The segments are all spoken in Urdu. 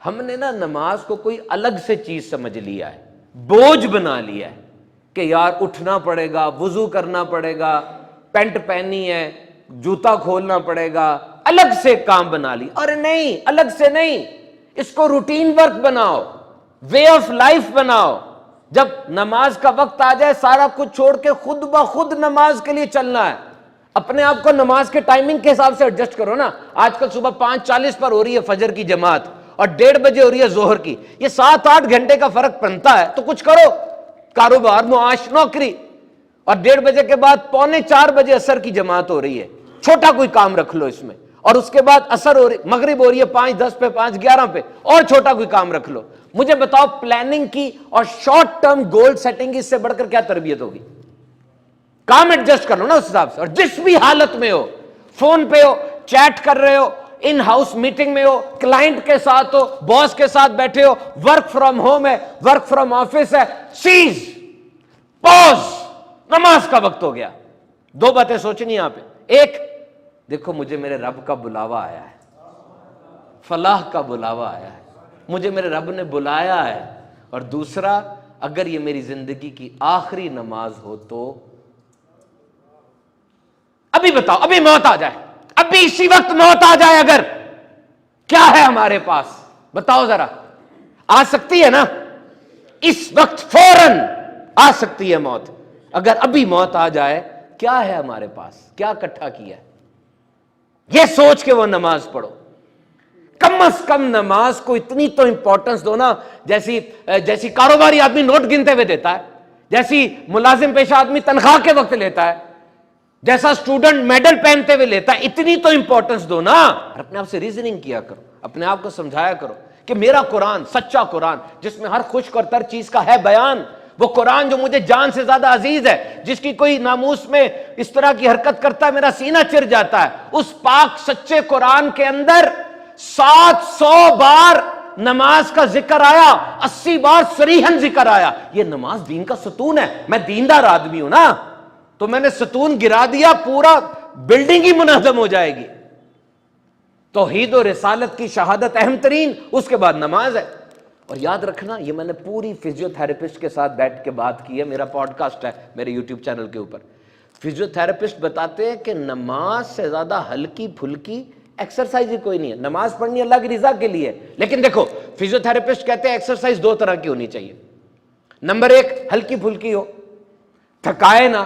ہم نے نا نماز کو کوئی الگ سے چیز سمجھ لیا ہے، بوجھ بنا لیا ہے کہ یار اٹھنا پڑے گا، وضو کرنا پڑے گا، پینٹ پہنی ہے، جوتا کھولنا پڑے گا، الگ سے کام بنا لی. اور نہیں، الگ سے نہیں، اس کو روٹین ورک بناؤ، وے آف لائف بناؤ. جب نماز کا وقت آ جائے سارا کچھ چھوڑ کے خود بخود نماز کے لیے چلنا ہے. اپنے آپ کو نماز کے ٹائمنگ کے حساب سے ایڈجسٹ کرو نا. آج کل صبح 5:40 پر ہو رہی ہے فجر کی جماعت اور 1:30 بجے ہو رہی ہے ظہر کی. یہ 7-8 گھنٹے کا فرق بنتا ہے، تو کچھ کرو، کاروبار، معاش، نوکری. اور 1:30 بجے کے بعد 3:45 بجے عصر کی جماعت ہو رہی ہے، چھوٹا کوئی کام رکھ لو اس میں. اور اس کے بعد عصر ہو رہی، مغرب ہو رہی ہے 5:10 پہ، 5:11 پہ، اور چھوٹا کوئی کام رکھ لو. مجھے بتاؤ پلاننگ کی اور شارٹ ٹرم گول سیٹنگ اس سے بڑھ کر کیا تربیت ہوگی؟ کام ایڈجسٹ کر لو نا اس حساب سے. اور جس بھی حالت میں ہو، فون پہ ہو، چیٹ کر رہے ہو، ان ہاؤس میٹنگ میں ہو، کلائنٹ کے ساتھ ہو، باس کے ساتھ بیٹھے ہو، ورک فرام ہوم ہے، ورک فرام آفس ہے، سیز، پوز، نماز کا وقت ہو گیا. 2 باتیں سوچنی یہاں پہ. ایک، دیکھو مجھے میرے رب کا بلاوا آیا ہے، فلاح کا بلاوا آیا ہے، مجھے میرے رب نے بلایا ہے. اور دوسرا، اگر یہ میری زندگی کی آخری نماز ہو تو ابھی بتاؤ، ابھی موت آ جائے، ابھی اسی وقت موت آ جائے، اگر کیا ہے ہمارے پاس؟ بتاؤ ذرا. آ سکتی ہے نا؟ اس وقت فوراً آ سکتی ہے موت. اگر ابھی موت آ جائے، کیا ہے ہمارے پاس؟ کیا اکٹھا کیا ہے؟ یہ سوچ کے وہ نماز پڑھو. کم از کم نماز کو اتنی تو امپورٹنس دو نا، جیسی کاروباری آدمی نوٹ گنتے ہوئے دیتا ہے، جیسی ملازم پیشہ آدمی تنخواہ کے وقت لیتا ہے، جیسا اسٹوڈنٹ میڈل پہنتے ہوئے لیتا ہے، اتنی تو امپورٹنس دو نا. اپنے آپ سے ریزننگ کیا کرو، اپنے آپ کو سمجھایا کرو کہ میرا قرآن سچا قرآن، جس میں ہر خشک اور تر چیز کا ہے بیان، وہ قرآن جو مجھے جان سے زیادہ عزیز ہے، جس کی کوئی ناموس میں اس طرح کی حرکت کرتا ہے میرا سینہ چر جاتا ہے، اس پاک سچے قرآن کے اندر 700 بار نماز کا ذکر آیا، 80 بار صریحاً ذکر آیا. یہ نماز دین کا ستون ہے. میں دیندار آدمی ہوں نا، تو میں نے ستون گرا دیا، پورا بلڈنگ ہی منہدم ہو جائے گی. توحید و رسالت کی شہادت اہم ترین، اس کے بعد نماز ہے. اور یاد رکھنا، یہ میں نے پوری فزیو تھراپسٹ کے ساتھ بیٹھ کے بات کی ہے، میرا پوڈ کاسٹ ہے میرے یوٹیوب چینل کے اوپر. فزیو تھراپسٹ بتاتے ہیں کہ نماز سے زیادہ ہلکی پھلکی ایکسرسائز ہی کوئی نہیں ہے. نماز پڑھنی اللہ کی رضا کے لیے، لیکن دیکھو فزیو تھراپسٹ کہتے ہیں ایکسرسائز 2 طرح کی ہونی چاہیے. نمبر 1، ہلکی پھلکی ہو، تھکائے نہ،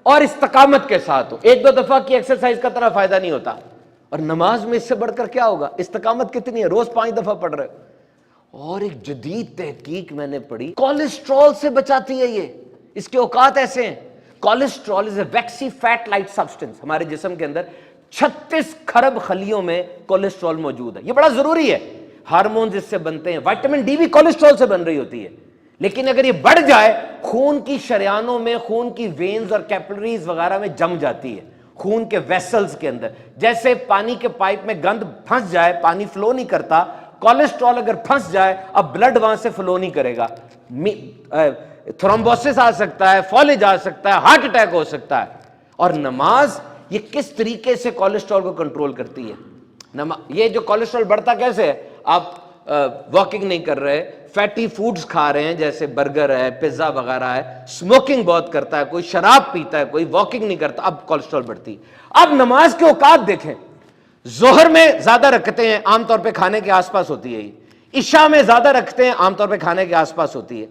اور استقامت کے ساتھ ہو. 1-2 دفعہ کی ایکسرسائز کا طرح فائدہ نہیں ہوتا. اور نماز میں اس سے بڑھ کر کیا ہوگا؟ استقامت کتنی ہے؟ روز 5 دفعہ پڑھ رہے ہو. اور ایک جدید تحقیق میں نے پڑھی، کولیسٹرول سے بچاتی ہے. یہ اس کے اوقات ایسے ہیں. کولیسٹرول از اے ویکسی فیٹ لائٹ سبسٹنس. ہمارے جسم کے اندر 36 کھرب خلیوں میں کولیسٹرول موجود ہے. یہ بڑا ضروری ہے. ہارمونز اس سے بنتے ہیں، وائٹامن ڈی بھی کولیسٹرول سے بن رہی ہوتی ہے. لیکن اگر یہ بڑھ جائے، خون کی شریانوں میں، خون کی وینز اور کیپلریز وغیرہ میں جم جاتی ہے، خون کے ویسلز کے اندر. جیسے پانی کے پائپ میں گند پھنس جائے، پانی فلو نہیں کرتا، کولیسٹرول اگر پھنس جائے، اب بلڈ وہاں سے فلو نہیں کرے گا، تھرومبوسس آ سکتا ہے، فالج آ سکتا ہے، ہارٹ اٹیک ہو سکتا ہے. اور نماز یہ کس طریقے سے کولیسٹرول کو کنٹرول کرتی ہے. یہ جو کولیسٹرول بڑھتا کیسے ہے؟ آپ واکنگ نہیں کر رہے، فیٹی فوڈز کھا رہے ہیں جیسے برگر ہے، پیزا وغیرہ ہے، اسموکنگ بہت کرتا ہے، کوئی شراب پیتا ہے، کوئی واکنگ نہیں کرتا، اب کولیسٹرول بڑھتی. اب نماز کے اوقات دیکھیں، ظہر میں زیادہ رکھتے ہیں، عام طور پہ کھانے کے آس پاس ہوتی ہے. عشاء میں زیادہ رکھتے ہیں، عام طور پہ کھانے کے آس پاس ہوتی ہے.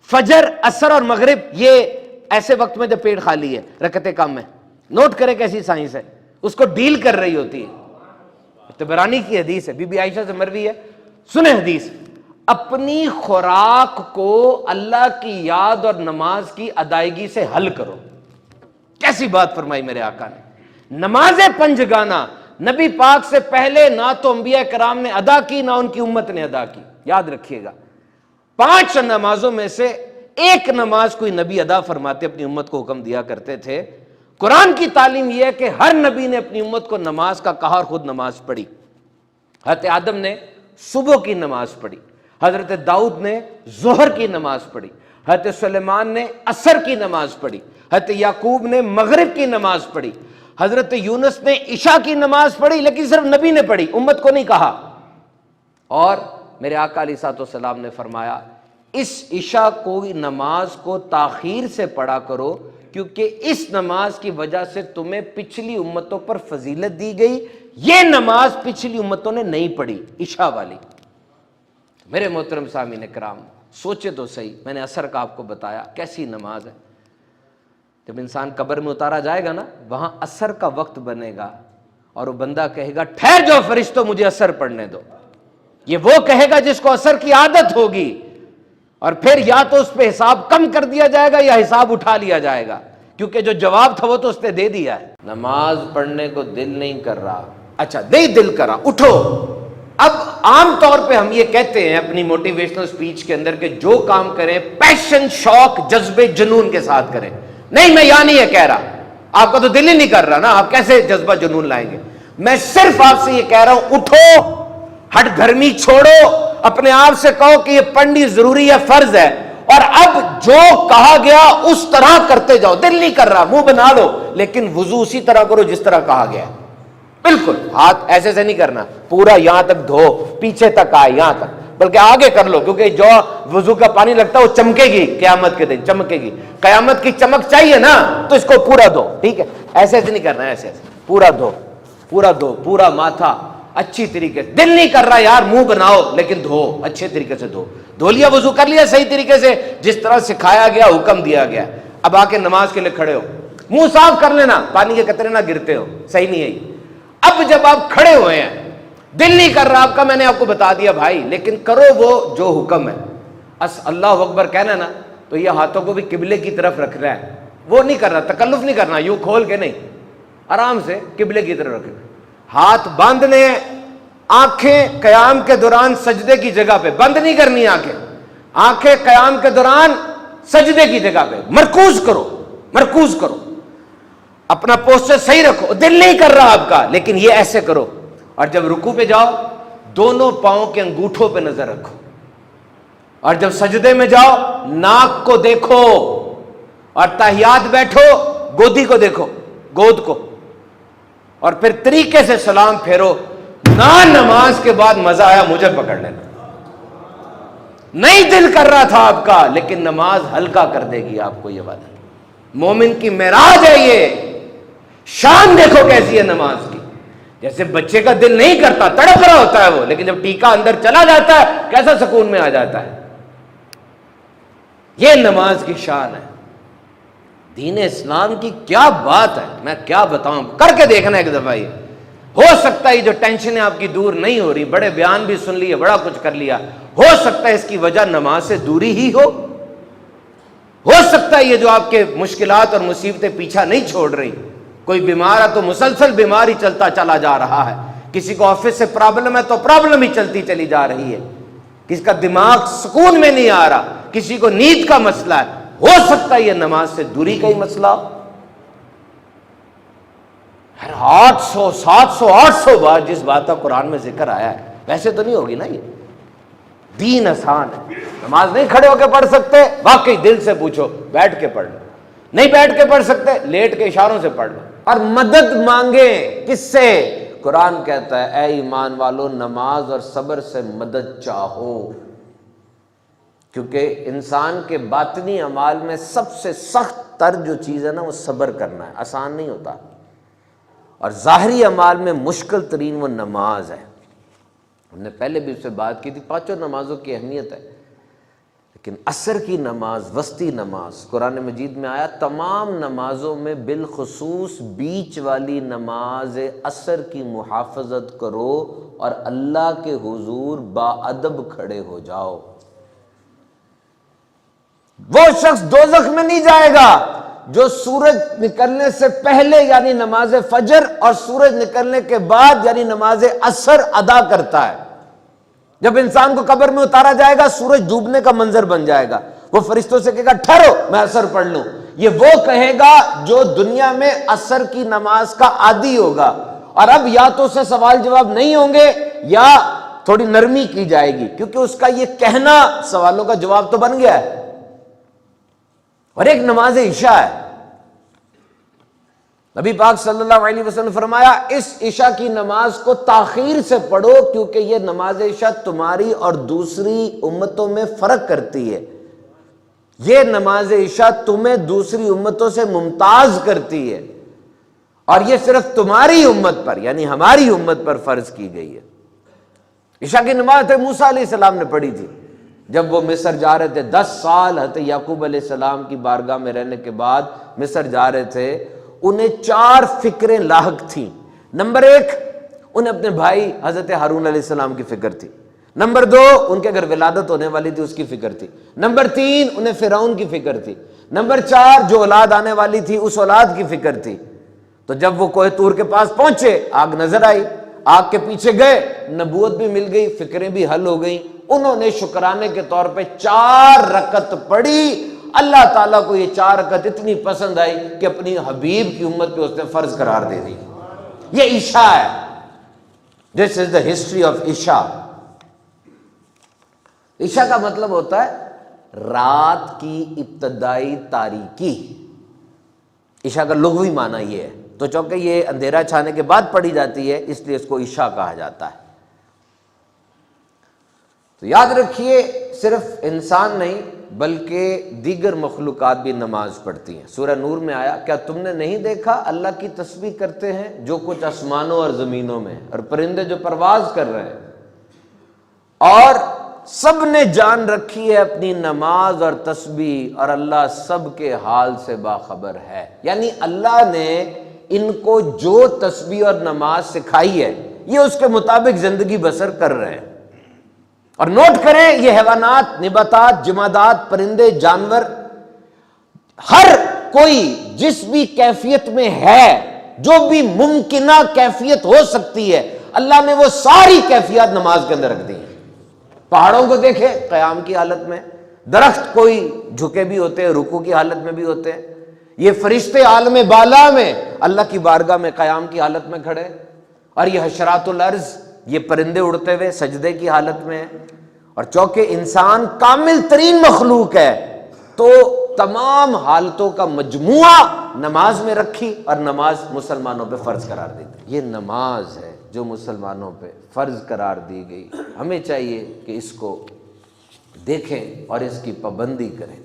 فجر، عصر اور مغرب یہ ایسے وقت میں جب پیٹ خالی ہے، رکعتیں کم ہیں. نوٹ کریں کیسی سائنس ہے، اس کو ڈیل کر رہی ہوتی ہے. طبرانی کی حدیث ہے، بی بی عائشہ سے مروی ہے. سنیں حدیث، اپنی خوراک کو اللہ کی یاد اور نماز کی ادائیگی سے حل کرو. کیسی بات فرمائی میرے آقا نے. نماز پنجگانہ نبی پاک سے پہلے نہ تو انبیاء کرام نے ادا کی، نہ ان کی امت نے ادا کی. یاد رکھیے گا، 5 نمازوں میں سے ایک نماز کوئی نبی ادا فرماتے اپنی امت کو حکم دیا کرتے تھے. قرآن کی تعلیم یہ ہے کہ ہر نبی نے اپنی امت کو نماز کا کہا اور خود نماز پڑھی. حضرت آدم نے صبح کی نماز پڑھی، حضرت داؤد نے ظہر کی نماز پڑھی، حضرت سلیمان نے عصر کی نماز پڑھی، حضرت یعقوب نے مغرب کی نماز پڑھی، حضرت یونس نے عشاء کی نماز پڑھی، لیکن صرف نبی نے پڑھی، امت کو نہیں کہا. اور میرے آقا علیہ الصلوۃ والسلام نے فرمایا اس عشاء کو نماز کو تاخیر سے پڑھا کرو، کیونکہ اس نماز کی وجہ سے تمہیں پچھلی امتوں پر فضیلت دی گئی، یہ نماز پچھلی امتوں نے نہیں پڑھی عشاء والی۔ میرے محترم سامعین کرام، سوچے تو صحیح، میں نے عصر کا آپ کو بتایا کیسی نماز ہے۔ جب انسان قبر میں اتارا جائے گا نا، وہاں عصر کا وقت بنے گا اور وہ بندہ کہے گا ٹھہر جاؤ فرشتوں، مجھے عصر پڑھنے دو۔ یہ وہ کہے گا جس کو عصر کی عادت ہوگی، اور پھر یا تو اس پہ حساب کم کر دیا جائے گا یا حساب اٹھا لیا جائے گا، کیونکہ جو جواب تھا وہ تو اس نے دے دیا ہے۔ نماز پڑھنے کو دل نہیں کر رہا، اچھا نہیں دل کرا، اٹھو۔ اب عام طور پہ ہم یہ کہتے ہیں اپنی موٹیویشنل سپیچ کے اندر کہ جو کام کریں پیشن، شوق، جذبے، جنون کے ساتھ کریں۔ نہیں، میں یہاں نہیں یہ کہہ رہا، آپ کا تو دل ہی نہیں کر رہا نا، آپ کیسے جذبہ جنون لائیں گے؟ میں صرف آپ سے یہ کہہ رہا ہوں اٹھو، ہٹ گرمی چھوڑو، اپنے آپ سے کہو کہ یہ پڑھنی ضروری ہے، فرض ہے، اور اب جو کہا گیا اس طرح کرتے جاؤ۔ دل نہیں کر رہا، منہ بنا لو، لیکن وضو اسی طرح کرو جس طرح کہا گیا ہے۔ بالکل ہاتھ ایسے سے نہیں کرنا، پورا یہاں تک دھو، پیچھے تک آئے یہاں تک، بلکہ آگے کر لو، کیونکہ جو وضو کا پانی لگتا ہے وہ چمکے گی قیامت کے دن، چمکے گی۔ قیامت کی چمک چاہیے نا، تو اس کو پورا دھو، ٹھیک ہے؟ ایسے ایسے نہیں کرنا، ایسے ایسے پورا دھو، پورا دھو، پورا ماتھا اچھی طریقے سے۔ دل نہیں کر رہا یار، منہ بناؤ لیکن دھو، اچھے طریقے سے دھو۔ دھو لیا، وضو کر لیا صحیح طریقے سے جس طرح سکھایا گیا، حکم دیا گیا۔ اب آ کے نماز کے لیے کھڑے ہو، منہ صاف کر لینا، پانی کے قطرے نہ گرتے ہو، صحیح نہیں ہے یہ۔ اب جب آپ کھڑے ہوئے ہیں، دل نہیں کر رہا آپ کا، میں نے آپ کو بتا دیا بھائی، لیکن کرو وہ جو حکم ہے۔ اللہ اکبر کہنا نا، تو یہ ہاتھوں کو بھی قبلے کی طرف رکھ رہا ہے، وہ نہیں کر رہا، تکلف نہیں کرنا، یوں کھول کے نہیں، آرام سے قبلے کی طرف رکھنا۔ ہاتھ باندھنے، آنکھیں قیام کے دوران سجدے کی جگہ پہ بند نہیں کرنی، آنکھیں قیام کے دوران سجدے کی جگہ پہ، مرکوز کرو، مرکوز کرو، اپنا پوسچر صحیح رکھو۔ دل نہیں کر رہا آپ کا، لیکن یہ ایسے کرو۔ اور جب رکوع پہ جاؤ، دونوں پاؤں کے انگوٹھوں پہ نظر رکھو، اور جب سجدے میں جاؤ ناک کو دیکھو، اور تحیات بیٹھو گودی کو دیکھو، گود کو، اور پھر طریقے سے سلام پھیرو۔ نہ نماز کے بعد مزہ آیا مجھے پکڑ لینا، نہیں دل کر رہا تھا آپ کا، لیکن نماز ہلکا کر دے گی آپ کو، یہ بات ہے۔ مومن کی معراج ہے یہ، شان دیکھو کیسی ہے نماز کی۔ جیسے بچے کا دل نہیں کرتا، تڑپ رہا ہوتا ہے وہ، لیکن جب ٹیکا اندر چلا جاتا ہے کیسا سکون میں آ جاتا ہے۔ یہ نماز کی شان ہے۔ دین اسلام کی کیا بات ہے، میں کیا بتاؤں، کر کے دیکھنا ایک دفعہ۔ یہ ہو سکتا ہے جو ٹینشنیں آپ کی دور نہیں ہو رہی، بڑے بیان بھی سن لیے، بڑا کچھ کر لیا، ہو سکتا ہے اس کی وجہ نماز سے دوری ہی ہو سکتا ہے یہ جو آپ کے مشکلات اور مصیبتیں پیچھا نہیں چھوڑ رہی، کوئی بیمار ہے تو مسلسل بیمار ہی چلتا چلا جا رہا ہے، کسی کو آفس سے پرابلم ہے تو پرابلم ہی چلتی چلی جا رہی ہے، کسی کا دماغ سکون میں نہیں آ رہا، کسی کو نیند کا مسئلہ ہے، ہو سکتا ہے یہ نماز سے دوری کا ہی مسئلہ ہو۔ 800 700 800 بار جس بات کا قرآن میں ذکر آیا ہے، ویسے تو نہیں ہوگی نا یہ۔ دین آسان ہے، نماز نہیں کھڑے ہو کے پڑھ سکتے، واقعی دل سے پوچھو، بیٹھ کے پڑھ لو، نہیں بیٹھ کے پڑھ سکتے لیٹ کے اشاروں سے پڑھ لو، اور مدد مانگیں کس سے؟ قرآن کہتا ہے اے ایمان والو نماز اور صبر سے مدد چاہو، کیونکہ انسان کے باطنی اعمال میں سب سے سخت تر جو چیز ہے نا وہ صبر کرنا ہے، آسان نہیں ہوتا، اور ظاہری اعمال میں مشکل ترین وہ نماز ہے۔ ہم نے پہلے بھی اس سے بات کی تھی، پانچوں نمازوں کی اہمیت ہے، لیکن عصر کی نماز، وسطی نماز، قرآن مجید میں آیا تمام نمازوں میں بالخصوص بیچ والی نماز عصر کی محافظت کرو اور اللہ کے حضور باادب کھڑے ہو جاؤ۔ وہ شخص دوزخ میں نہیں جائے گا جو سورج نکلنے سے پہلے یعنی نماز فجر اور سورج نکلنے کے بعد یعنی نماز عصر ادا کرتا ہے۔ جب انسان کو قبر میں اتارا جائے گا سورج ڈوبنے کا منظر بن جائے گا، وہ فرشتوں سے کہے گا ٹھہرو میں عصر پڑھ لوں، یہ وہ کہے گا جو دنیا میں عصر کی نماز کا عادی ہوگا، اور اب یا تو اسے سوال جواب نہیں ہوں گے یا تھوڑی نرمی کی جائے گی، کیونکہ اس کا یہ کہنا سوالوں کا جواب تو بن گیا ہے۔ اور ایک نماز عشاء ہے، نبی پاک صلی اللہ علیہ وسلم نے فرمایا اس عشاء کی نماز کو تاخیر سے پڑھو کیونکہ یہ نماز عشاء تمہاری اور دوسری امتوں میں فرق کرتی ہے، یہ نماز عشاء تمہیں دوسری امتوں سے ممتاز کرتی ہے، اور یہ صرف تمہاری امت پر یعنی ہماری امت پر فرض کی گئی ہے۔ عشاء کی نماز موسیٰ علیہ السلام نے پڑھی تھی جب وہ مصر جا رہے تھے، 10 سال حضرت یعقوب علیہ السلام کی بارگاہ میں رہنے کے بعد مصر جا رہے تھے، انہیں 4 فکریں لاحق تھیں۔ نمبر 1 انہیں اپنے بھائی حضرت ہارون علیہ السلام کی فکر تھی، نمبر 2 ان کے گھر ولادت ہونے والی تھی اس کی فکر تھی، نمبر 3 انہیں فرعون کی فکر تھی، نمبر 4 جو اولاد آنے والی تھی اس اولاد کی فکر تھی۔ تو جب وہ کوہ طور کے پاس پہنچے آگ نظر آئی، آگ کے پیچھے گئے، نبوت بھی مل گئی، فکریں بھی حل ہو گئیں۔ انہوں نے شکرانے کے طور پہ 4 رکعت پڑھی۔ اللہ تعالیٰ کو یہ 4 رکعت اتنی پسند آئی کہ اپنی حبیب کی امت پہ اس نے فرض قرار دے دی۔ یہ عشاء ہے، دس از دا ہسٹری آف عشاء۔ عشاء کا مطلب ہوتا ہے رات کی ابتدائی تاریکی۔ عشاء کا لغوی معنی یہ ہے، تو چونکہ یہ اندھیرا چھانے کے بعد پڑھی جاتی ہے اس لیے اس کو عشاء کہا جاتا ہے۔ تو یاد رکھیے صرف انسان نہیں بلکہ دیگر مخلوقات بھی نماز پڑھتی ہیں۔ سورہ نور میں آیا کیا تم نے نہیں دیکھا اللہ کی تسبیح کرتے ہیں جو کچھ آسمانوں اور زمینوں میں، اور پرندے جو پرواز کر رہے ہیں، اور سب نے جان رکھی ہے اپنی نماز اور تسبیح، اور اللہ سب کے حال سے باخبر ہے۔ یعنی اللہ نے ان کو جو تسبیح اور نماز سکھائی ہے یہ اس کے مطابق زندگی بسر کر رہے ہیں۔ اور نوٹ کریں یہ حیوانات، نباتات، جمادات، پرندے، جانور، ہر کوئی جس بھی کیفیت میں ہے، جو بھی ممکنہ کیفیت ہو سکتی ہے، اللہ نے وہ ساری کیفیات نماز کے اندر رکھ دی ہیں۔ پہاڑوں کو دیکھیں قیام کی حالت میں، درخت کوئی جھکے بھی ہوتے ہیں، رکوع کی حالت میں بھی ہوتے ہیں، یہ فرشتے عالم بالا میں اللہ کی بارگاہ میں قیام کی حالت میں کھڑے، اور یہ حشرات الارض، یہ پرندے اڑتے ہوئے سجدے کی حالت میں ہیں۔ اور چونکہ انسان کامل ترین مخلوق ہے تو تمام حالتوں کا مجموعہ نماز میں رکھی، اور نماز مسلمانوں پہ فرض قرار دی گئی۔ یہ نماز ہے جو مسلمانوں پہ فرض قرار دی گئی، ہمیں چاہیے کہ اس کو دیکھیں اور اس کی پابندی کریں۔